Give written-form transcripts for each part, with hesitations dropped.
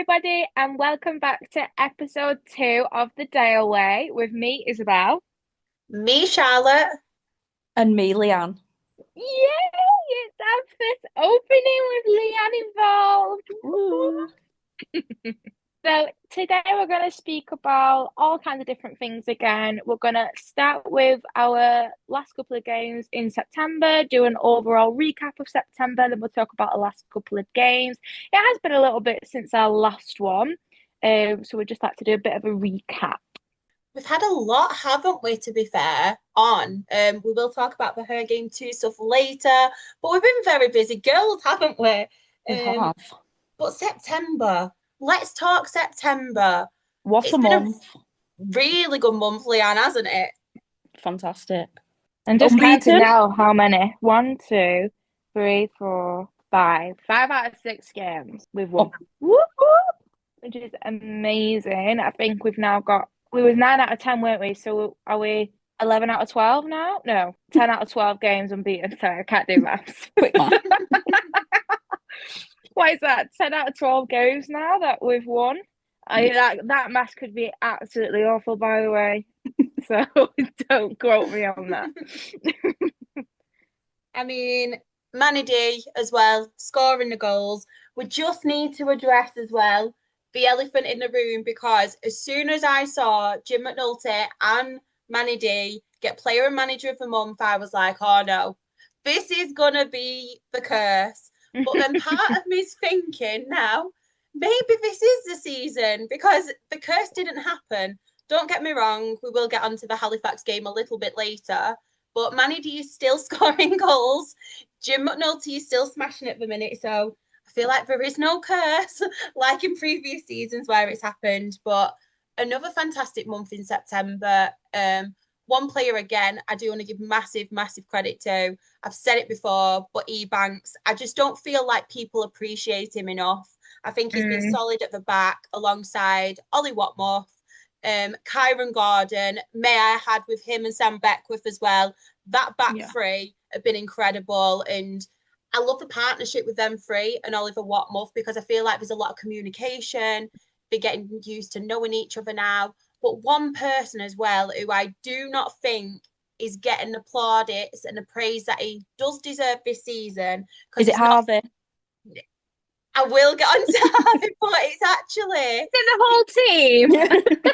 everybody, and welcome back to episode 2 of The Day Away with me, Isabel. Me, Charlotte. And me, Leanne. Yay! It's our first opening with Leanne involved. Woo. So, today we're going to speak about all kinds of different things again. We're going to start with our last couple of games in September, do an overall recap of September, then we'll talk about the last couple of games. It has been a little bit since our last one, so we'd just like to do a bit of a recap. We've had a lot, haven't we, to be fair, on. We will talk about the HerGameToo stuff later, but we've been very busy girls, haven't we? We have. But September, let's talk September. What It's a been month. a really good month, Leanne, hasn't it? Fantastic. And just Unbeaten? counting now, how many? 1, 2, 3, 4, 5. 5 out of 6 games we've won. Whoop, whoop, which is amazing. I think we've now got, we was 9 out of 10, weren't we? So are we 11 out of 12 now? No, 10 out of 12 games unbeaten. Sorry, I can't do maths. Quick math. What is that? 10 out of 12 games now that we've won. That maths could be absolutely awful, by the way. So don't quote me on that. I mean, Manny D as well, scoring the goals. We just need to address as well the elephant in the room because as soon as I saw Jim McNulty and Manny D get player and manager of the month, I was like, oh no, this is gonna be the curse. But then part of me is thinking now, maybe this is the season because the curse didn't happen. Don't get me wrong, we will get onto the Halifax game a little bit later. But Manny D is still scoring goals. Jim McNulty is still smashing at the minute. So I feel like there is no curse like in previous seasons where it's happened. But another fantastic month in September. One player again, I do want to give massive, massive credit to. I've said it before, but Ebanks, I just don't feel like people appreciate him enough. I think he's been solid at the back alongside Ollie Watmouth, Kyron Gordon, May I had with him and Sam Beckwith as well. That back three have been incredible. And I love the partnership with them three and Oliver Watmouth because I feel like there's a lot of communication. They're getting used to knowing each other now. But one person as well who I do not think is getting the plaudits and the praise that he does deserve this season. Is it Harvey? I will get on to Harvey, but it's actually in the whole team.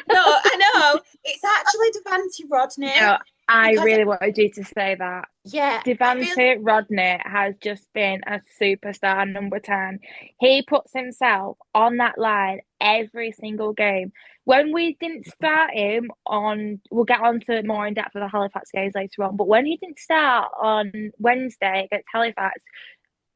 No, I know. It's actually Devante Rodney. No, I really wanted you to say that. Yeah. Devante Rodney has just been a superstar number 10. He puts himself on that line every single game. When we didn't start him on, we'll get on to more in depth with the Halifax games later on, but when he didn't start on Wednesday against Halifax,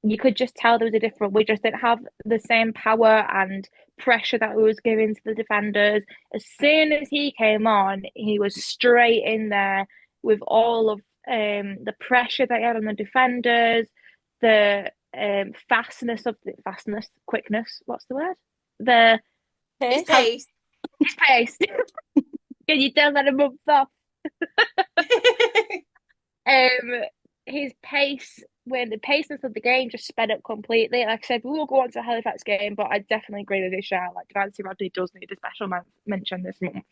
you could just tell there was a different. We just didn't have the same power and pressure that we was giving to the defenders. As soon as he came on, he was straight in there with all of the pressure that he had on the defenders, the fastness, quickness. What's the word? The His pace. His pace. Can you tell that a month off? His pace, when the paceness of the game just sped up completely. Like I said, we will go on to the Halifax game, but I definitely agree with this shout. Like Devante Rodney does need a special mention this month.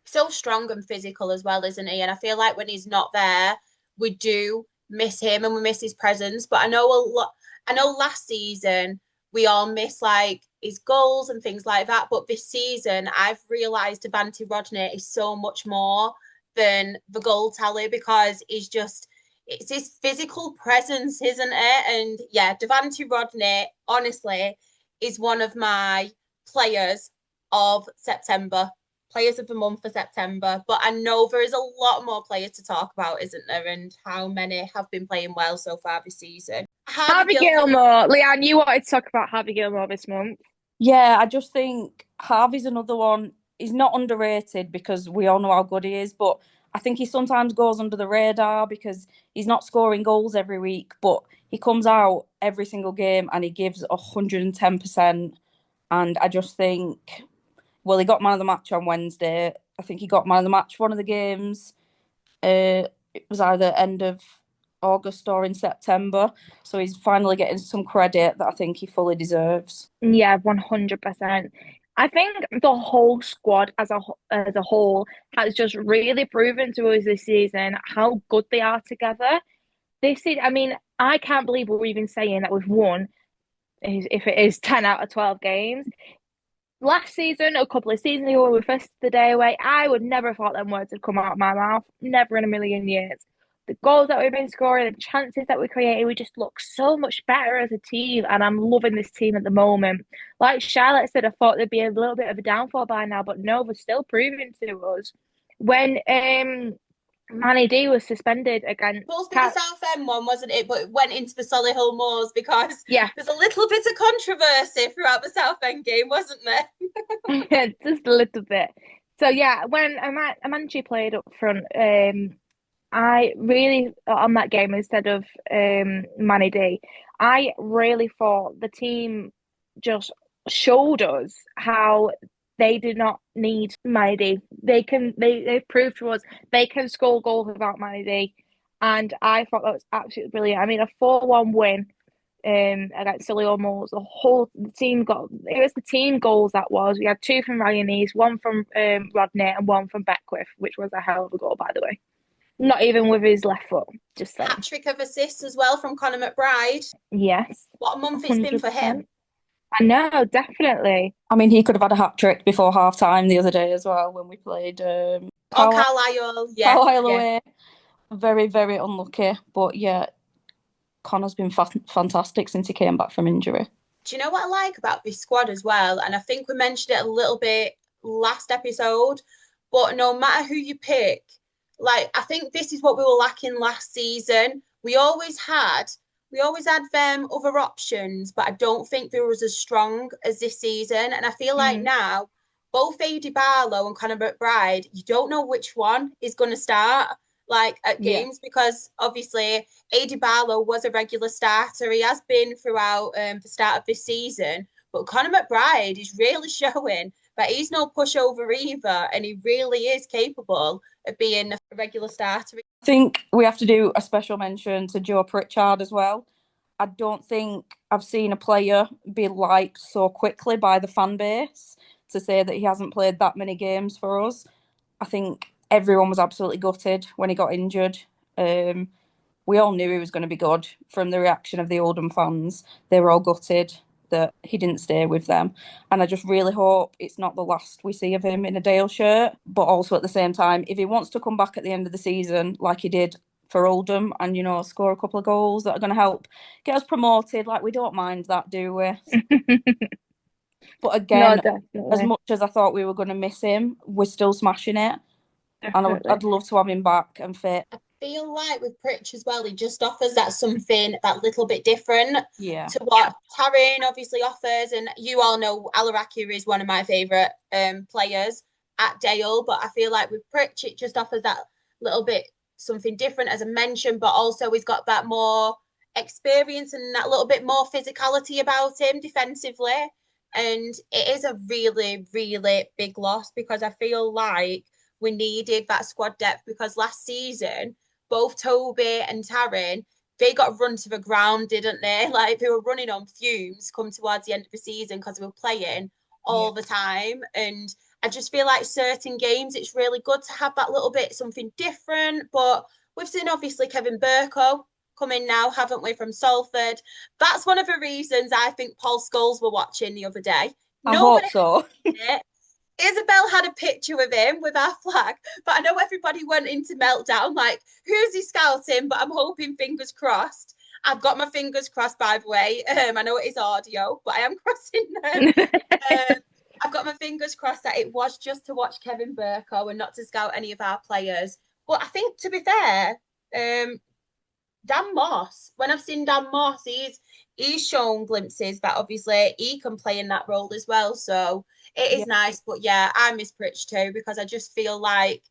So strong and physical as well, isn't he? And I feel like when he's not there, we do miss him and we miss his presence. But I know a lot. I know last season we all miss like his goals and things like that. But this season, I've realised Devante Rodney is so much more than the goal tally because it's his physical presence, isn't it? And yeah, Devante Rodney, honestly, is one of my players of September, players of the month for September. But I know there is a lot more players to talk about, isn't there? And how many have been playing well so far this season. Harvey Gilmore. Leanne, you wanted to talk about Harvey Gilmore this month. Yeah, I just think Harvey's another one. He's not underrated because we all know how good he is, but I think he sometimes goes under the radar because he's not scoring goals every week, but he comes out every single game and he gives 110%. And I just think, well, he got man of the match on Wednesday. I think he got man of the match one of the games. It was either end of August or in September. So he's finally getting some credit that I think he fully deserves. Yeah, 100%. I think the whole squad as a whole has just really proven to us this season how good they are together. This is, I mean, I can't believe we're even saying that we've won if it is 10 out of 12 games. Last season, a couple of seasons ago, when we first the day away, I would never have thought them words had come out of my mouth. Never in a million years. The goals that we've been scoring, the chances that we created, we just look so much better as a team. And I'm loving this team at the moment. Like Charlotte said, I thought there'd be a little bit of a downfall by now, but no, they're still proving to us. When Manny D was suspended against Supposed to be the Cat, Southend one, wasn't it? But it went into the Solihull Moors because yeah, there's a little bit of controversy throughout the Southend game, wasn't there? just a little bit. So yeah, when Amanchi played up front, I really on that game instead of Manny D, I really thought the team just showed us how they did not need Manny D. They've proved to us they can score goals without Manny D. And I thought that was absolutely brilliant. I mean, a 4-1 win against Silly Moors. The team it was the team goals that was. We had two from Ryan East, one from Rodney, and one from Beckwith, which was a hell of a goal, by the way. Not even with his left foot, just Hat saying. trick of assists as well from Conor McBride. Yes, What a month it's been for him. 100%. I know, definitely. I mean, he could have had a hat trick before half time the other day as well when we played Or Carlisle, yeah. Carlisle Yeah. away. Very, very unlucky. But yeah, Connor's been fantastic since he came back from injury. Do you know what I like about this squad as well? And I think we mentioned it a little bit last episode, but no matter who you pick, like I think this is what we were lacking last season. We always had them other options, but I don't think they was as strong as this season. And I feel like Mm, now both Adi Barlow and Conor McBride, you don't know which one is going to start like at yeah. games because obviously Adi Barlow was a regular starter. He has been throughout the start of this season, but Conor McBride is really showing that he's no pushover either, and he really is capable of being a regular starter. I think we have to do a special mention to Joe Pritchard as well. I don't think I've seen a player be liked so quickly by the fan base to say that he hasn't played that many games for us. I think everyone was absolutely gutted when he got injured. We all knew he was going to be good from the reaction of the Oldham fans. They were all gutted that he didn't stay with them. And I just really hope it's not the last we see of him in a Dale shirt. But also at the same time, if he wants to come back at the end of the season like he did for Oldham and, score a couple of goals that are going to help get us promoted, like we don't mind that, do we? But No, again, as definitely. much as I thought we were going to miss him, we're still smashing it. And Definitely. I'd love to have him back and fit. I feel like with Pritch as well, he just offers that something that little bit different Yeah. to what Taryn obviously offers. And you all know Alarakia is one of my favourite players at Dale, but I feel like with Pritch, it just offers that little bit something different, as I mentioned, but also he's got that more experience and that little bit more physicality about him defensively. And it is a really, really big loss because I feel like we needed that squad depth because last season, both Toby and Taryn, they got run to the ground, didn't they? Like they were running on fumes come towards the end of the season because they were playing all the time. And I just feel like certain games, it's really good to have that little bit something different. But we've seen obviously Kevin Burko come in now, haven't we, from Salford? That's one of the reasons I think Paul Scholes were watching the other day. I hope Nobody so. it. Isabel had a picture with him with our flag, but I know everybody went into meltdown. Like, who's he scouting? But I'm hoping, fingers crossed. I've got my fingers crossed, by the way. I know it is audio, but I am crossing them. I've got my fingers crossed that it was just to watch Kevin Burko and not to scout any of our players. But I think, to be fair, Dan Moss, when I've seen Dan Moss, he's shown glimpses that obviously he can play in that role as well. So it Yeah. is nice. But yeah, I miss Pritch too because I just feel like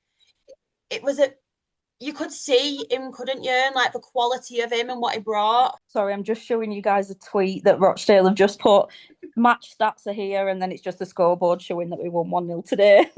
it was a you could see him, couldn't you? And like the quality of him and what he brought. Sorry, I'm just showing you guys a tweet that Rochdale have just put. match stats are here, and then it's just a scoreboard showing that we won 1-0 today.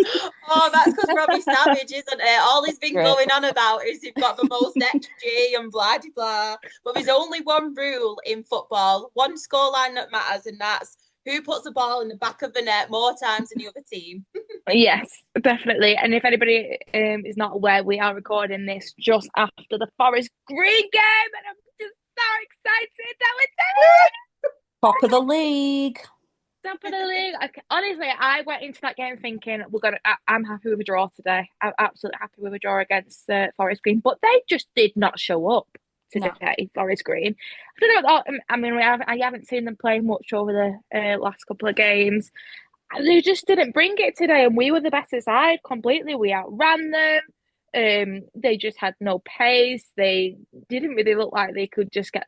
Oh, that's because Robbie Savage, isn't it? All he's been Great. going on about is he's got the most XG and blah blah blah. But there's only one rule in football, one scoreline that matters, and that's who puts the ball in the back of the net more times than the other team. Yes, definitely. And if anybody is not aware, we are recording this just after the Forest Green game, and I'm just so excited that we're doing Top of the league. top of the league. Honestly, I went into that game thinking I'm happy with a draw today. I'm absolutely happy with a draw against Forest Green, but they just did not show up today. No. Forest Green. I don't know. I mean, I haven't seen them play much over the last couple of games. They just didn't bring it today, and we were the better side completely. We outran them. They just had no pace. They didn't really look like they could just get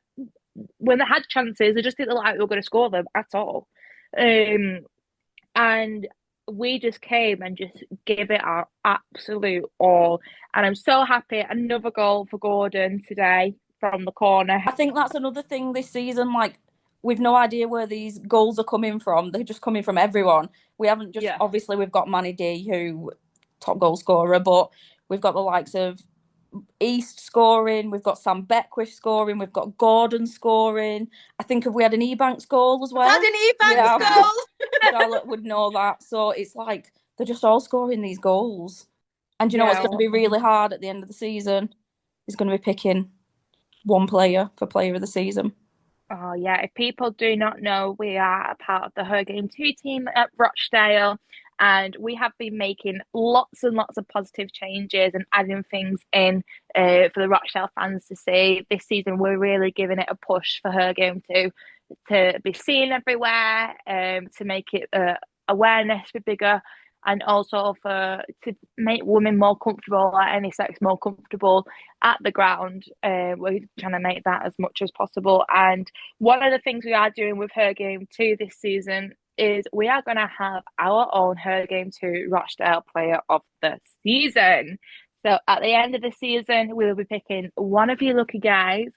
when they had chances. They just didn't look like they were going to score them at all. And we just came and just gave it our absolute all. And I'm so happy. Another goal for Gordon today from the corner. I think that's another thing this season. Like, we've no idea where these goals are coming from. They're just coming from everyone. We haven't just, obviously, we've got Manny D, who top goal scorer, but we've got the likes of East scoring, we've got Sam Beckwith scoring, we've got Gordon scoring. I think we had an Ebanks goal as well. Had an Ebanks goal. Charlotte would know that. So it's like they're just all scoring these goals. And you know what's going to be really hard at the end of the season? Is going to be picking one player for player of the season. Oh, yeah. If people do not know, we are a part of the HerGameToo team at Rochdale, and we have been making lots and lots of positive changes and adding things in for the Rochdale fans to see. This season, we're really giving it a push for HerGameToo to be seen everywhere, to make it awareness be bigger, and also to make women more comfortable, like any sex more comfortable at the ground. We're trying to make that as much as possible. And one of the things we are doing with HerGameToo this season is we are going to have our own HerGameToo Rochdale Player of the Season. So at the end of the season, we will be picking one of you lucky guys.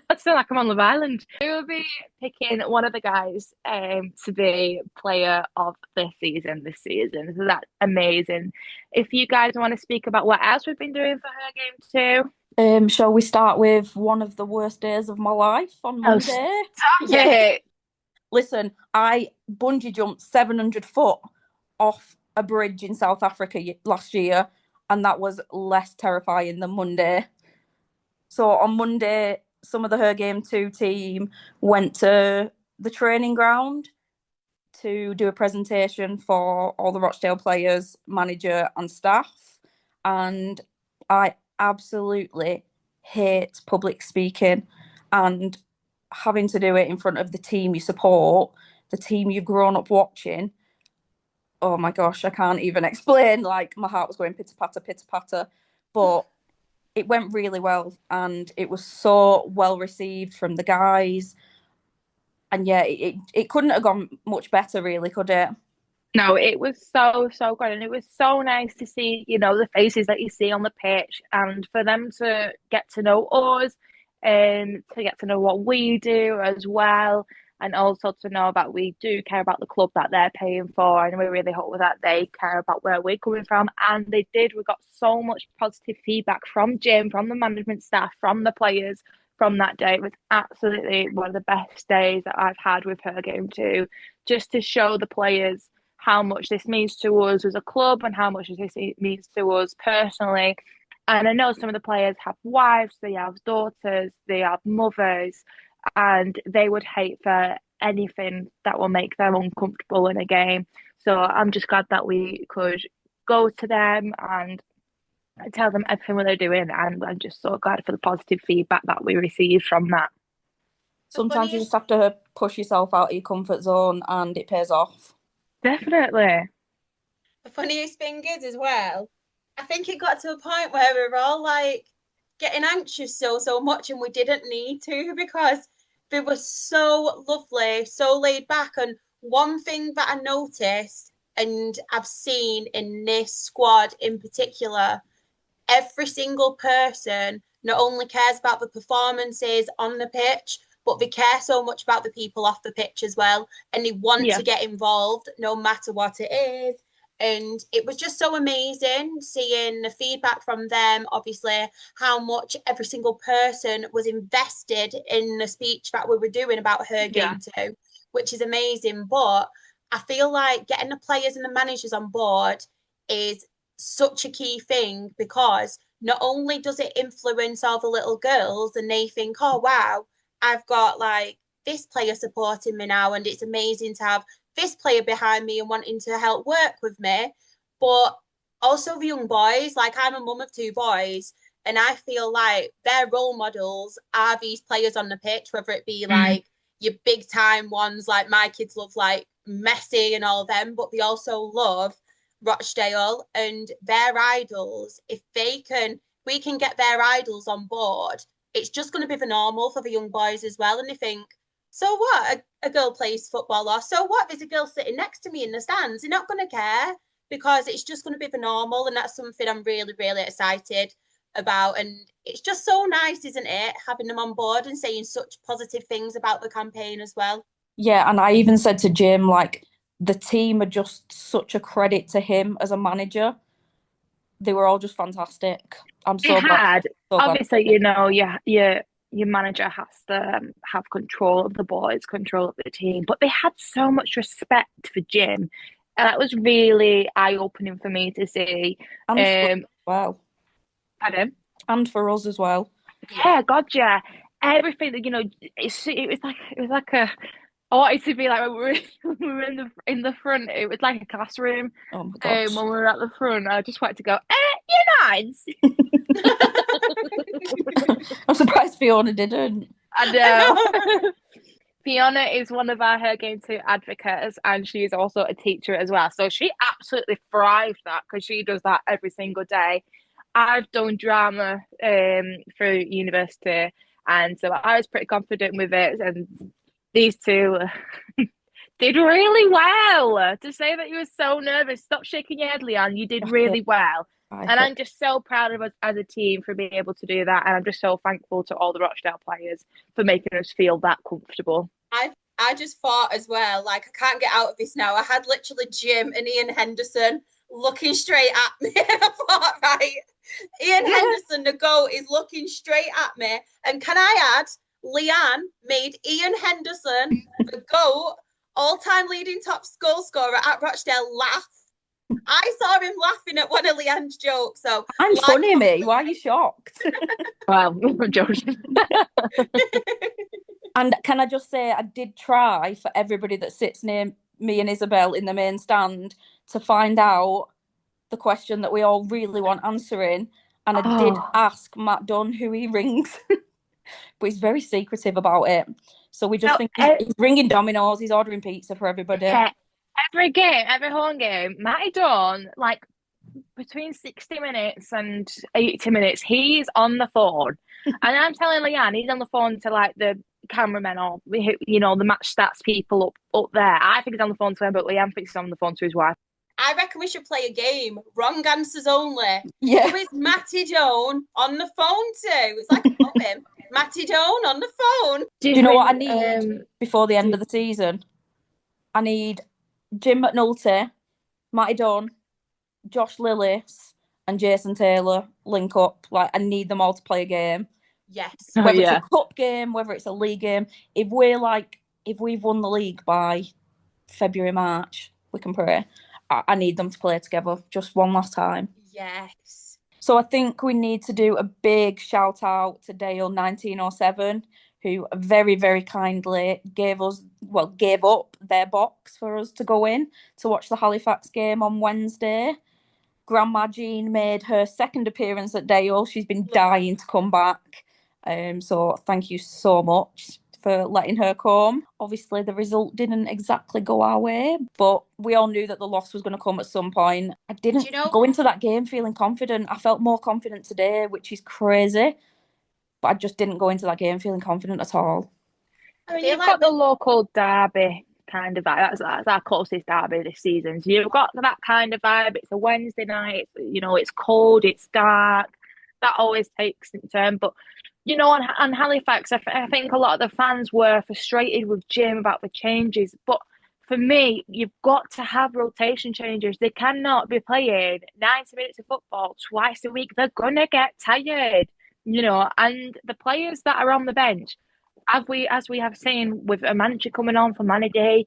I feel like I'm on Love Island. We will be picking one of the guys to be player of the season this season. So that's amazing. If you guys want to speak about what else we've been doing for Her Game Too. Shall we start with one of the worst days of my life on Monday? Yeah. Listen, I bungee jumped 700 foot off a bridge in South Africa last year, and that was less terrifying than Monday. So on Monday, some of the HerGameToo team went to the training ground to do a presentation for all the Rochdale players, manager and staff. And I absolutely hate public speaking and having to do it in front of the team you support, the team you've grown up watching. Oh my gosh, I can't even explain. Like, my heart was going pitter-patter, pitter-patter. But it went really well, and it was so well received from the guys. And yeah, it couldn't have gone much better, really, could it? No, it was so good, and it was so nice to see, the faces that you see on the pitch, and for them to get to know us, and to get to know what we do as well, and also to know that we do care about the club that they're paying for, and we really hope that they care about where we're coming from, and they did. We got so much positive feedback from Jim, from the management staff, from the players from that day. It was absolutely one of the best days that I've had with HerGameToo, just to show the players how much this means to us as a club and how much this means to us personally. And I know some of the players have wives, they have daughters, they have mothers, and they would hate for anything that will make them uncomfortable in a game. So I'm just glad that we could go to them and tell them everything what they're doing, and I'm just so glad for the positive feedback that we received from that. Sometimes you just have to push yourself out of your comfort zone, and it pays off. Definitely. The funniest thing is, as well, I think it got to a point where we were all like getting anxious so much, and we didn't need to, because they were so lovely, so laid back. And one thing that I noticed, and I've seen in this squad in particular, every single person not only cares about the performances on the pitch, but they care so much about the people off the pitch as well, and they want Yeah. to get involved no matter what it is. And it was just so amazing seeing the feedback from them, obviously, how much every single person was invested in the speech that we were doing about her Yeah. game too, which is amazing. But I feel like getting the players and the managers on board is such a key thing, because not only does it influence all the little girls and they think, oh, wow, I've got like this player supporting me now, and it's amazing to have this player behind me and wanting to help work with me. But also the young boys, like I'm a mum of two boys, and I feel like their role models are these players on the pitch, whether it be Mm. like your big time ones, like my kids love like Messi and all them, but they also love Rochdale and their idols. If we can get their idols on board, it's just going to be the normal for the young boys as well. And they think, so what? A girl plays football, or so what? There's a girl sitting next to me in the stands. They're not going to care, because it's just going to be the normal. And that's something I'm really, really excited about. And it's just so nice, isn't it? Having them on board and saying such positive things about the campaign as well. Yeah, and I even said to Jim, like, the team are just such a credit to him as a manager. They were all just fantastic. I'm It so glad, had so glad. obviously, your manager has to have control of the boys, control of the team, but they had so much respect for Jim, and that was really eye-opening for me to see. And for us as well. Adam, And for us as well. yeah, God, yeah, everything that it was like a. I wanted to be like when we were in the front. It was like a classroom. Oh my gosh. When we were at the front, I just wanted to go, you're nice. I'm surprised Fiona didn't. I know. Fiona is one of our HerGameToo advocates, and she is also a teacher as well. So she absolutely thrives that, because she does that every single day. I've done drama through university, and so I was pretty confident with it. And these two did really well. To say that you were so nervous, stop shaking your head, Leon. You did really well. And I'm just so proud of us as a team for being able to do that. And I'm just so thankful to all the Rochdale players for making us feel that comfortable. I just thought as well, like, I can't get out of this now. I had literally Jim and Ian Henderson looking straight at me. I thought, right, Ian Henderson, the goal, is looking straight at me. And can I add, Leanne made Ian Henderson, the GOAT, all-time leading top goal scorer at Rochdale, laugh. I saw him laughing at one of Leanne's jokes. So I'm funny, me. Why are you shocked? Well, I'm joking. And can I just say, I did try for everybody that sits near me and Isabel in the main stand to find out the question that we all really want answering. And I did ask Matt Dunn who he rings, but he's very secretive about it. So we just think he's ringing Domino's, he's ordering pizza for everybody. Yeah. Every home game, Matty Dawn, like between 60 minutes and 80 minutes, he's on the phone. And I'm telling Leanne, he's on the phone to like the cameramen or, the match stats people up there. I think he's on the phone to him, but Leanne thinks he's on the phone to his wife. I reckon we should play a game. Wrong answers only. Yeah. Who is Matty Doan on the phone to? It's like a poem. Matty Doan on the phone. Do you know what I need before the end of the season? I need Jim McNulty, Matty Dunn, Josh Lillis, and Jason Taylor link up. Like, I need them all to play a game. Yes. Whether it's a cup game, whether it's a league game. If we've won the league by February, March, we can pray. I need them to play together just one last time. Yes. So I think we need to do a big shout out to Dale 1907, who very, very kindly gave up their box for us to go in to watch the Halifax game on Wednesday. Grandma Jean made her second appearance at Dale. She's been dying to come back. So thank you so much for letting her come. Obviously, the result didn't exactly go our way, but we all knew that the loss was going to come at some point. I didn't go into that game feeling confident. I felt more confident today, which is crazy, but I just didn't go into that game feeling confident at all. I mean, you've got the local derby kind of vibe. That's our closest derby this season. So you've got that kind of vibe. It's a Wednesday night. It's cold. It's dark. That always takes its turn. But on Halifax, I think a lot of the fans were frustrated with Jim about the changes. But for me, you've got to have rotation changes. They cannot be playing 90 minutes of football twice a week. They're gonna get tired, and the players that are on the bench, as we have seen with a manager coming on for Manny,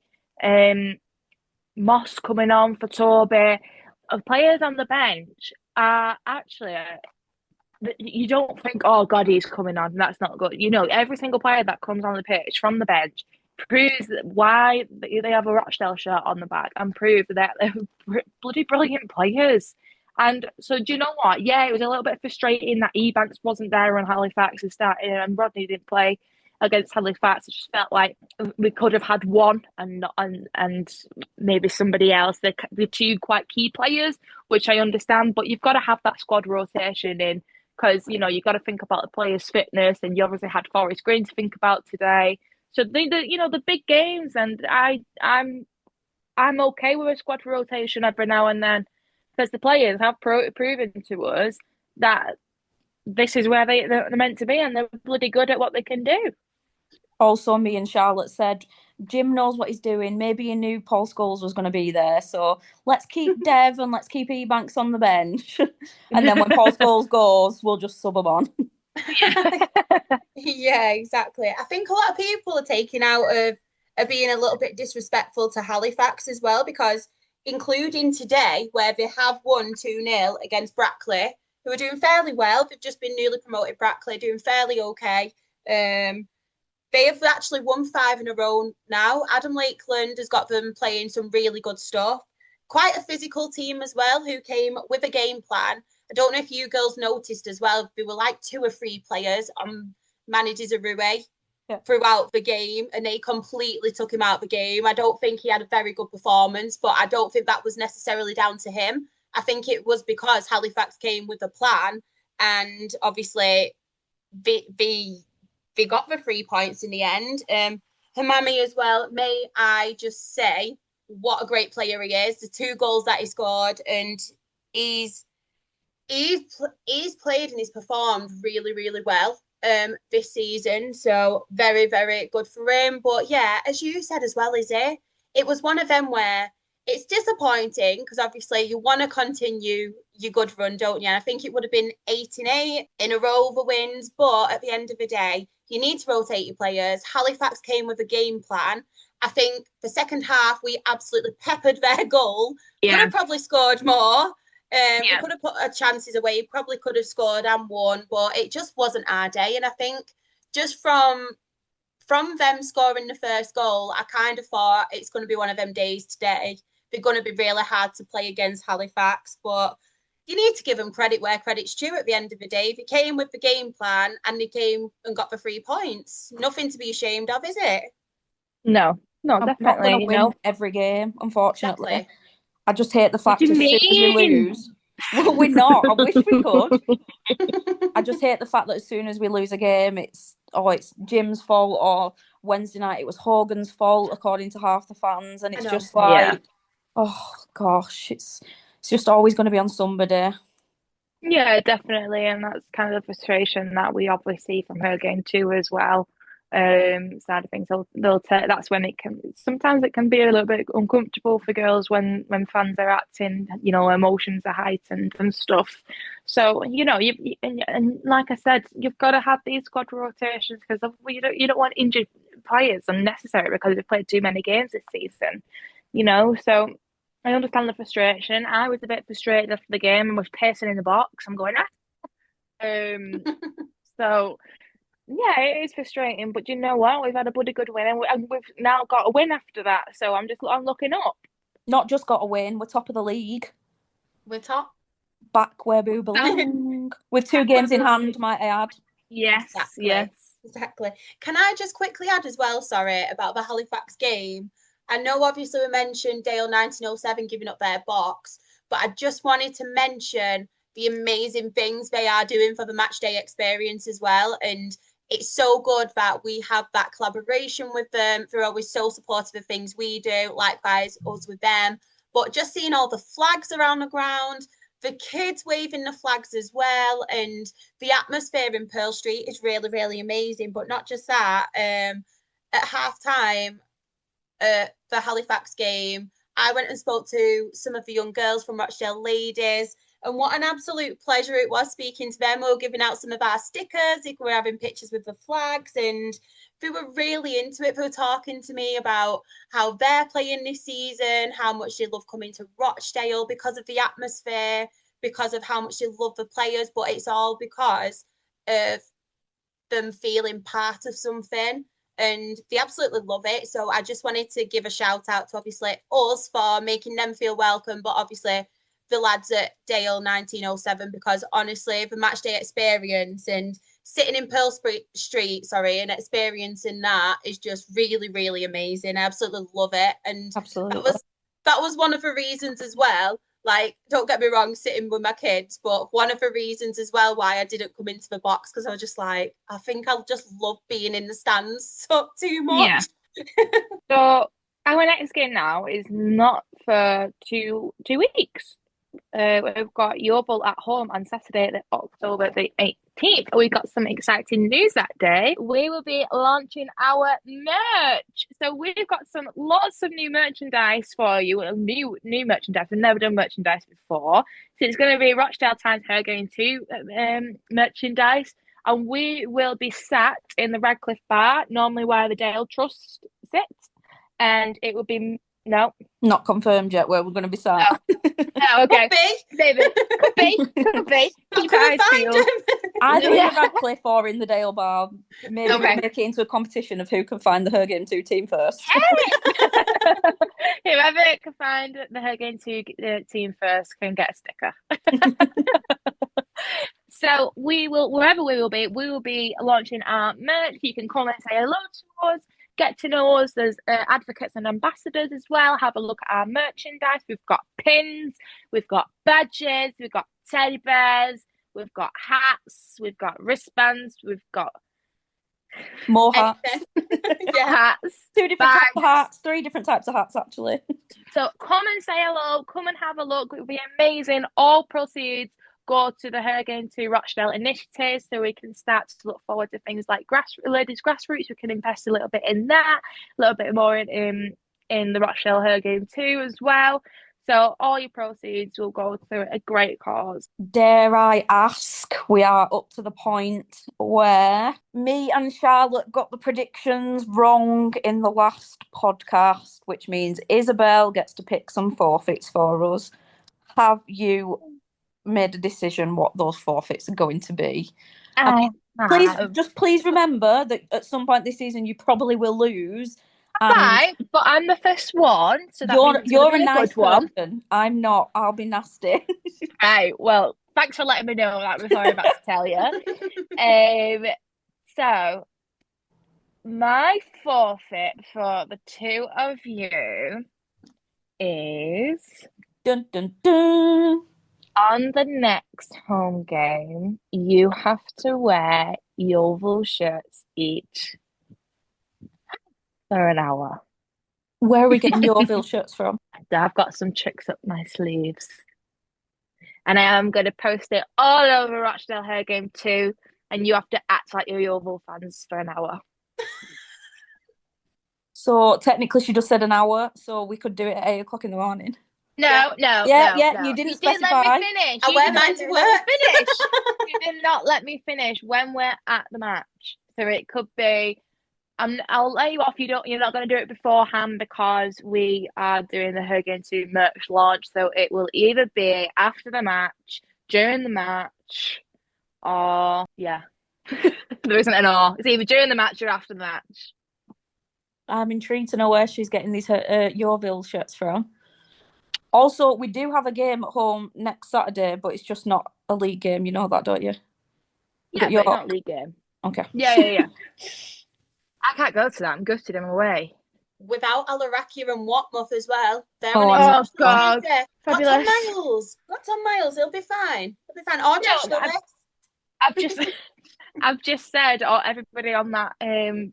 Moss coming on for Toby, players on the bench are actually you don't think, oh God, he's coming on. That's not good. Every single player that comes on the pitch from the bench proves why they have a Rochdale shirt on the back and prove that they're bloody brilliant players. And so, do you know what? Yeah, it was a little bit frustrating that Ebanks wasn't there when Halifax is starting and Rodney didn't play against Halifax. It just felt like we could have had one and not and maybe somebody else. The two quite key players, which I understand, but you've got to have that squad rotation in because you've got to think about the players' fitness, and you obviously had Forest Green to think about today. So the big games, and I'm okay with a squad rotation every now and then because the players have proven to us that this is where they're meant to be, and they're bloody good at what they can do. Also, me and Charlotte said Jim knows what he's doing. Maybe he knew Paul Scholes was going to be there. So let's keep Dev and let's keep Ebanks on the bench. And then when Paul Scholes goes, we'll just sub him on. Yeah, exactly. I think a lot of people are taking out of being a little bit disrespectful to Halifax as well, because including today, where they have won 2-0 against Brackley, who are doing fairly well. They've just been newly promoted Brackley, doing fairly okay. They have actually won 5 in a row now. Adam Lakeland has got them playing some really good stuff. Quite a physical team as well, who came with a game plan. I don't know if you girls noticed as well, there were like 2 or 3 players on Manny throughout the game, and they completely took him out of the game. I don't think he had a very good performance, but I don't think that was necessarily down to him. I think it was because Halifax came with a plan, and obviously they got the 3 points in the end. Hamami as well, may I just say what a great player he is. The 2 goals that he scored, and he's played and he's performed really, really well this season. So very, very good for him. But yeah, as you said as well, Izzy, it was one of them where it's disappointing because obviously you want to continue your good run, don't you? And I think it would have been 8-8 in a row the wins, but at the end of the day, you need to rotate your players. Halifax came with a game plan. I think the second half we absolutely peppered their goal. Yeah. Could have probably scored more. We could have put our chances away, probably could have scored and won, but it just wasn't our day. And I think just from them scoring the first goal, I kind of thought it's going to be one of them days today. They're going to be really hard to play against Halifax, but you need to give them credit where credit's due at the end of the day. They came with the game plan and they came and got the 3 points. Nothing to be ashamed of, is it? No, I'm definitely. not going to win every game, unfortunately. Exactly. I just hate the fact as soon as we lose. Well, we're not. I wish we could. I just hate the fact that as soon as we lose a game, it's Jim's fault, or Wednesday night it was Hogan's fault, according to half the fans, and it's just like, oh gosh, it's just always going to be on somebody. Yeah, definitely, and that's kind of the frustration that we obviously see from HerGameToo as well. Side of things, they'll take. That's when sometimes it can be a little bit uncomfortable for girls when fans are acting, emotions are heightened and stuff. So and like I said, you've got to have these squad rotations because you don't want injured players unnecessary because they've played too many games this season. So I understand the frustration. I was a bit frustrated after the game and was pacing in the box. I'm going, so yeah, it is frustrating, but you know what? We've had a bloody good win, and we've now got a win after that. So I'm looking up. Not just got a win, we're top of the league. We're top. Back where we belong. With 2 games in hand, might I add. Yes, exactly. Yes. Exactly. Can I just quickly add as well, sorry, about the Halifax game? I know obviously we mentioned Dale 1907 giving up their box, but I just wanted to mention the amazing things they are doing for the match day experience as well. And it's so good that we have that collaboration with them. They're always so supportive of things we do, likewise us with them. But just seeing all the flags around the ground, the kids waving the flags as well, and the atmosphere in Pearl Street is really, really amazing. But not just that, at half time, the Halifax game, I went and spoke to some of the young girls from Rochdale Ladies. And what an absolute pleasure it was speaking to them. We were giving out some of our stickers, we were having pictures with the flags, and they were really into it. They were talking to me about how they're playing this season, how much they love coming to Rochdale because of the atmosphere, because of how much they love the players, but it's all because of them feeling part of something, and they absolutely love it. So I just wanted to give a shout out to obviously us for making them feel welcome, but obviously the lads at Dale 1907, because honestly the match day experience and sitting in Pearl Street, and experiencing that is just really, really amazing. I absolutely love it. And Absolutely. that was one of the reasons as well. Like, don't get me wrong, sitting with my kids, but one of the reasons as well why I didn't come into the box, because I was just like, I think I'll just love being in the stands so too much. Yeah. So our next game now is not for two weeks. We've got Yeovil at home on Saturday, October the 18th. We've got some exciting news that day. We will be launching our merch. So we've got lots of new merchandise for you. New merchandise. We've never done merchandise before. So it's going to be Rochdale Times HerGameToo merchandise. And we will be sat in the Radcliffe Bar, normally where the Dale Trust sits. And it will be not confirmed yet where we're going to be sat. Oh, okay. Could be. David, could be. Keep your eyes peeled. Either in the Radcliffe or in the Dale Bar. Maybe we'll make it into a competition of who can find the HerGameToo team first. Whoever can find the HerGameToo team first can get a sticker. So wherever we will be launching our merch. You can come and say hello to us, get to know us. There's advocates and ambassadors as well. Have a look at our merchandise. We've got pins, we've got badges, we've got teddy bears, we've got hats, we've got wristbands, we've got more hats. Hats. 2 different types of hats, 3 different types of hats actually. So come and say hello, come and have a look. It will be amazing. All proceeds go to the HerGameToo Rochdale initiative, so we can start to look forward to things like ladies grassroots. We can invest a little bit in that, a little bit more in the Rochdale HerGameToo as well. So all your proceeds will go to a great cause. Dare I ask, we are up to the point where me and Charlotte got the predictions wrong in the last podcast, which means Isabel gets to pick some forfeits for us. Have you made a decision what those forfeits are going to be? Please remember that at some point this season you probably will lose. Right, but I'm the first one, so you're a nice person. I'm not. I'll be nasty. Right. Well, thanks for letting me know that before I'm about to tell you. So my forfeit for the 2 of you is dun dun dun. On the next home game, you have to wear Yeovil shirts each for an hour. Where are we getting Yeovil shirts from? I've got some tricks up my sleeves. And I am going to post it all over Rochdale HerGameToo, and you have to act like you're Yeovil fans for an hour. So technically she just said an hour, so we could do it at 8 o'clock in the morning. No. You didn't specify. Let me finish. I wear mine to work. You did not let me finish when we're at the match. So it could be I'll let you off. You're not going to do it beforehand because we are doing the HerGameToo merch launch. So it will either be after the match, during the match, or there isn't an or. It's either during the match or after the match. I'm intrigued to know where she's getting these Yeovil shirts from. Also, we do have a game at home next Saturday, but it's just not a league game. You know that, don't you? Yeah, but it's not a league game. Okay. Yeah. I can't go to that. I'm gutted. I'm away. Without Alarakia and Watmouth as well. Oh, God. Fabulous. Got on Miles. It'll be fine. Or I've just said, everybody on that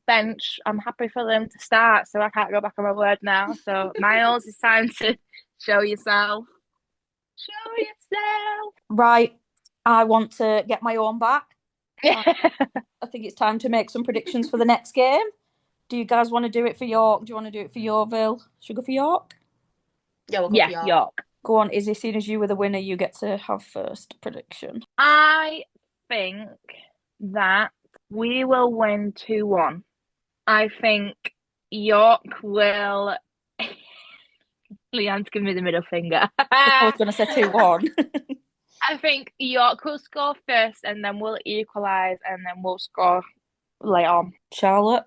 bench, I'm happy for them to start, so I can't go back on my word now. So, Miles, it's time to show yourself. Show yourself. Right, I want to get my own back. I think it's time to make some predictions for the next game. Do you guys want to do it for York? Do you want to do it for Yeovil? Should we go for York? Yeah, we'll go Yeah, for York. York. Go on, Izzy, seeing as you were the winner, you get to have first prediction. I think that we will win 2-1. I think York will. Leanne's giving me the middle finger. I was going to say 2-1. I think York will score first and then we'll equalise and then we'll score later on. Charlotte?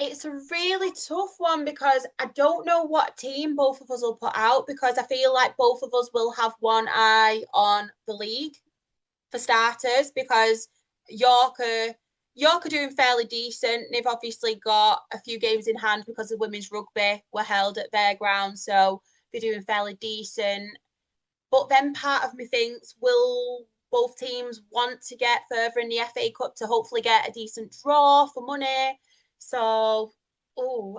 It's a really tough one because I don't know what team both of us will put out because I feel like both of us will have one eye on the league for starters because York are doing fairly decent. They've obviously got a few games in hand because the women's rugby were held at their ground, so they're doing fairly decent. But then part of me thinks, will both teams want to get further in the FA Cup to hopefully get a decent draw for money? So,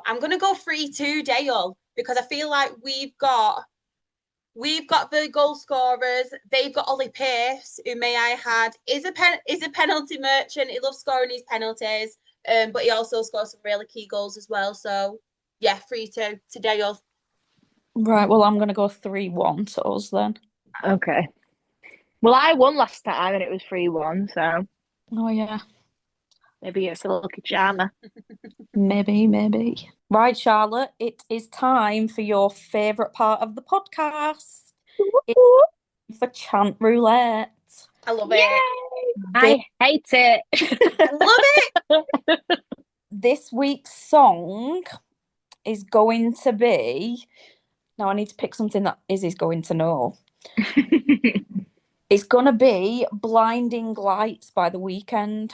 I'm going to go 3-2 Dale because I feel like we've got the goal scorers. They've got Ollie Pearce, who may I add is a penalty merchant. He loves scoring his penalties, but he also scores some really key goals as well. So, yeah, 3-2 to Dale. Right, well, I'm going to go 3-1 to us then. Okay. Well, I won last time and it was 3-1, so Oh, yeah. maybe it's a lucky charmer. Maybe. Right, Charlotte, it is time for your favourite part of the podcast. It's for Chant Roulette. I love Yay! it. I hate it. I love it. This week's song is going to be... Now I need to pick something that Izzy's going to know. It's going to be Blinding Lights by The Weeknd.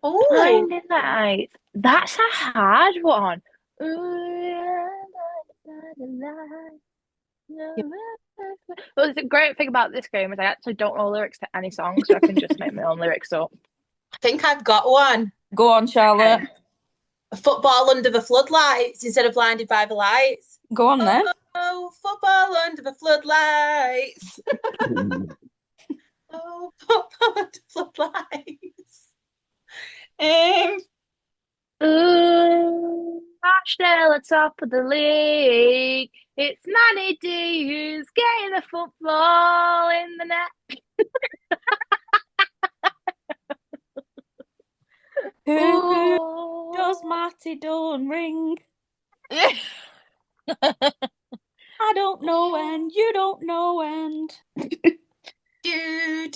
Oh, Blinding Lights. That's a hard one. Well, the great thing about this game is I actually don't know lyrics to any song, so I can just make my own lyrics up. I think I've got one. Go on, Charlotte. A football under the floodlights instead of blinded by the lights. Go on then. Oh, football under the floodlights. Oh, football under the floodlights. Ooh, Rochdale at top of the league. It's Manny D who's getting the football in the net. Who does Matty Dawn ring? I don't know when, you don't know when. I'm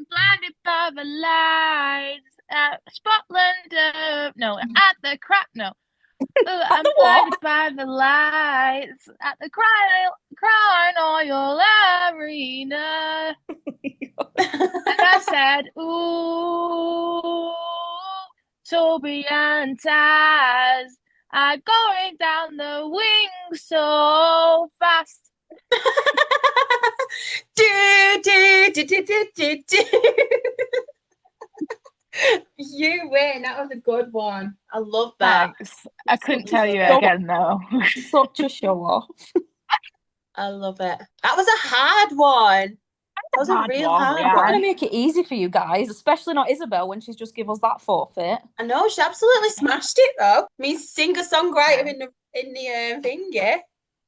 blinded by the lights at Scotland. No, at the crap. No, I'm blinded by the lights at the Crown Oil Arena. And I said, ooh, Toby and Taz are going down the wing so fast. You win. That was a good one. I love that. Thanks. I couldn't tell you again, though. Such a show off. I love it. That was a hard one. That was a real hard I'm one. going to make it easy for you guys, especially not Isabel when she's just give us that forfeit. I know she absolutely smashed it though. Me singer-songwriter in the thingy.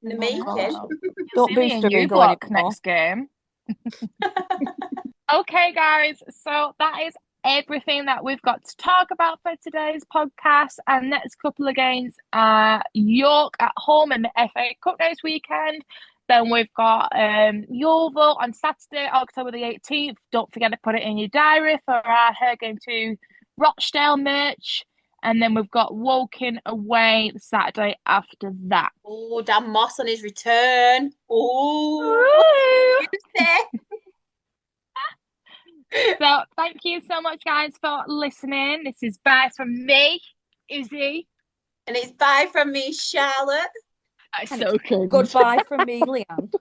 In the making. Don't boost her ego anymore. anymore. Next game. Okay, guys. So that is everything that we've got to talk about for today's podcast. And next couple of games are York at home in the FA Cup next weekend. Then we've got Yeovil on Saturday, October the 18th. Don't forget to put it in your diary for our HerGameToo Rochdale merch. And then we've got Woking away the Saturday after that. Oh, Dan Moss on his return. Oh, So thank you so much, guys, for listening. This is bye from me, Izzy. And it's bye from me, Charlotte. That's so good. Goodbye from me, Leanne.